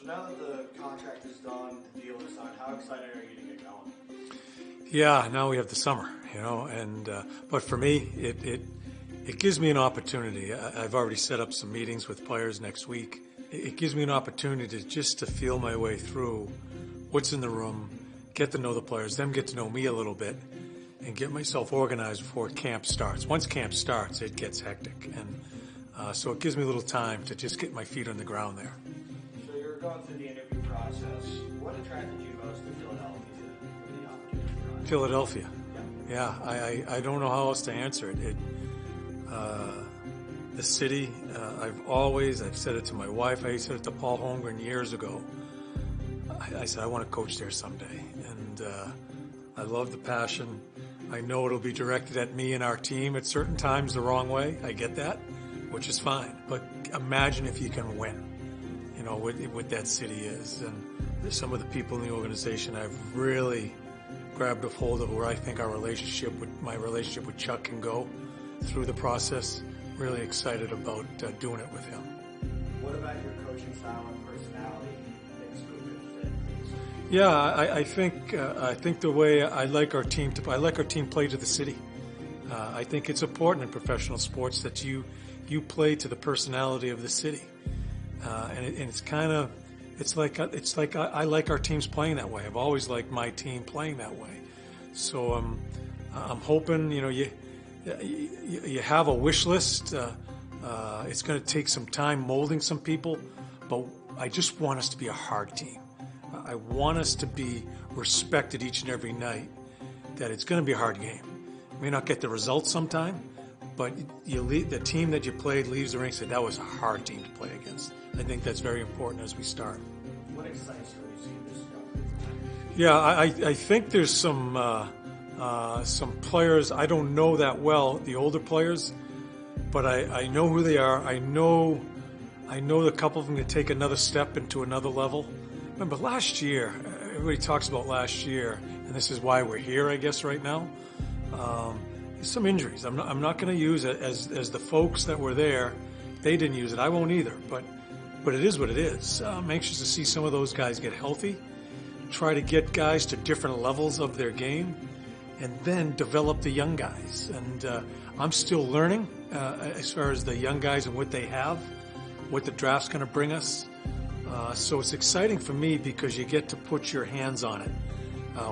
So now that the contract is done, the deal is signed, how excited are you to get going? Yeah, now we have the summer, and but for me, it gives me an opportunity. I've already set up some meetings with players next week. It gives me an opportunity to feel my way through what's in the room, get to know the players, them get to know me a little bit, and get myself organized before camp starts. Once camp starts, it gets hectic, and so it gives me a little time to just get my feet on the ground there. So you're going through the interview process. What attracted you most to Philadelphia for the opportunity? Philadelphia. Yeah, I don't know how else to answer it. The city, I've said it to my wife, I said it to Paul Holmgren years ago. I said, I want to coach there someday. And I love the passion. I know it'll be directed at me and our team at certain times the wrong way. I get that, which is fine. But imagine if you can win, what that city is. And some of the people in the organization I've really grabbed a hold of where I think my relationship with Chuck can go through the process. Really excited about doing it with him. What about your coaching style and personality makes you a good fit? Yeah, I think the way I like our team play to the city. I think it's important in professional sports that you play to the personality of the city, and it's like I like our teams playing that way. I've always liked my team playing that way. So I'm hoping you have a wish list. It's going to take some time molding some people, but I just want us to be a hard team. I want us to be respected each and every night, that it's going to be a hard game. You may not get the results sometime, but the team that you played leaves the ring and said, that was a hard team to play against. I think that's very important as we start. What excites you when you see this stuff? Yeah, I think there's some players I don't know that well, the older players, but I know who they are. I know a couple of them can take another step into another level. Remember last year, everybody talks about last year, and this is why we're here, I guess, right now. There's some injuries. I'm not going to use it as the folks that were there. They didn't use it. I won't either. But it is what it is. I'm anxious to see some of those guys get healthy, try to get guys to different levels of their game, and then develop the young guys. And I'm still learning as far as the young guys and what they have, what the draft's going to bring us. So it's exciting for me because you get to put your hands on it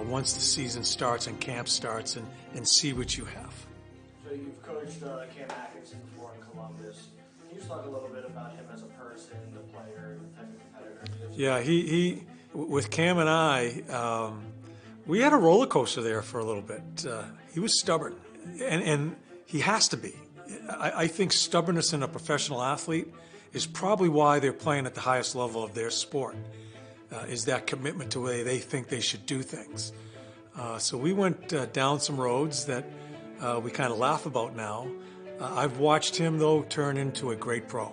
once the season starts and camp starts and see what you have. So you've coached Cam Atkinson before in Columbus. Can you just talk a little bit about him as a person, the player, the type of competitor? Yeah, he with Cam and I, we had a roller coaster there for a little bit. He was stubborn, and he has to be. I think stubbornness in a professional athlete is probably why they're playing at the highest level of their sport, is that commitment to the way they think they should do things. So we went down some roads that we kind of laugh about now. I've watched him, though, turn into a great pro.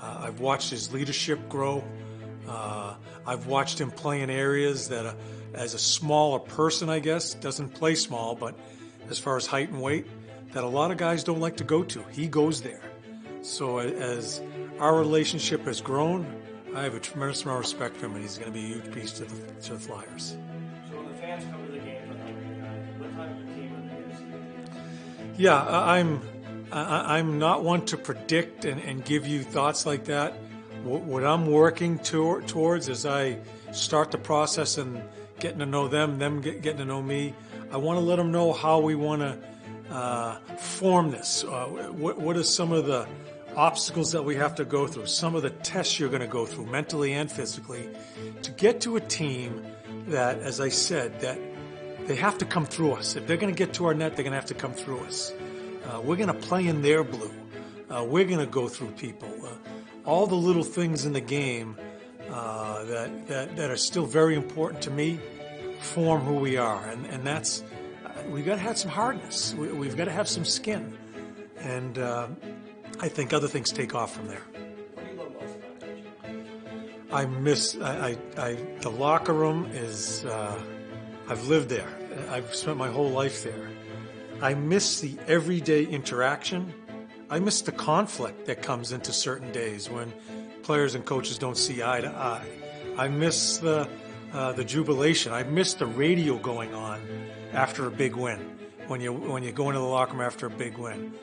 I've watched his leadership grow. I've watched him play in areas that, as a smaller person, I guess, doesn't play small, but as far as height and weight, that a lot of guys don't like to go to. He goes there. So as our relationship has grown, I have a tremendous amount of respect for him, and he's going to be a huge piece to the Flyers. So when the fans come to the game, what type of team are they going to see? Yeah, I'm not one to predict and give you thoughts like that. What I'm working towards as I start the process and getting to know them getting to know me, I want to let them know how we want to form this. What are some of the obstacles that we have to go through, some of the tests you're going to go through mentally and physically to get to a team that, as I said, that they have to come through us. If they're going to get to our net, they're going to have to come through us. We're going to play in their blue. We're going to go through people. All the little things in the game that are still very important to me form who we are. And that's, we've got to have some hardness. We've got to have some skin. And I think other things take off from there. What do you love most about coaching? I miss the locker room is, I've lived there. I've spent my whole life there. I miss the everyday interaction. I miss the conflict that comes into certain days when players and coaches don't see eye to eye. I miss the jubilation. I miss the radio going on after a big win, when you go into the locker room after a big win.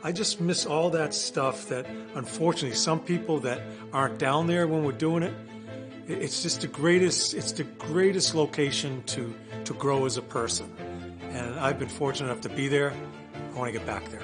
I just miss all that stuff that, unfortunately, some people that aren't down there when we're doing it, it's just the greatest location to grow as a person. And I've been fortunate enough to be there. I want to get back there.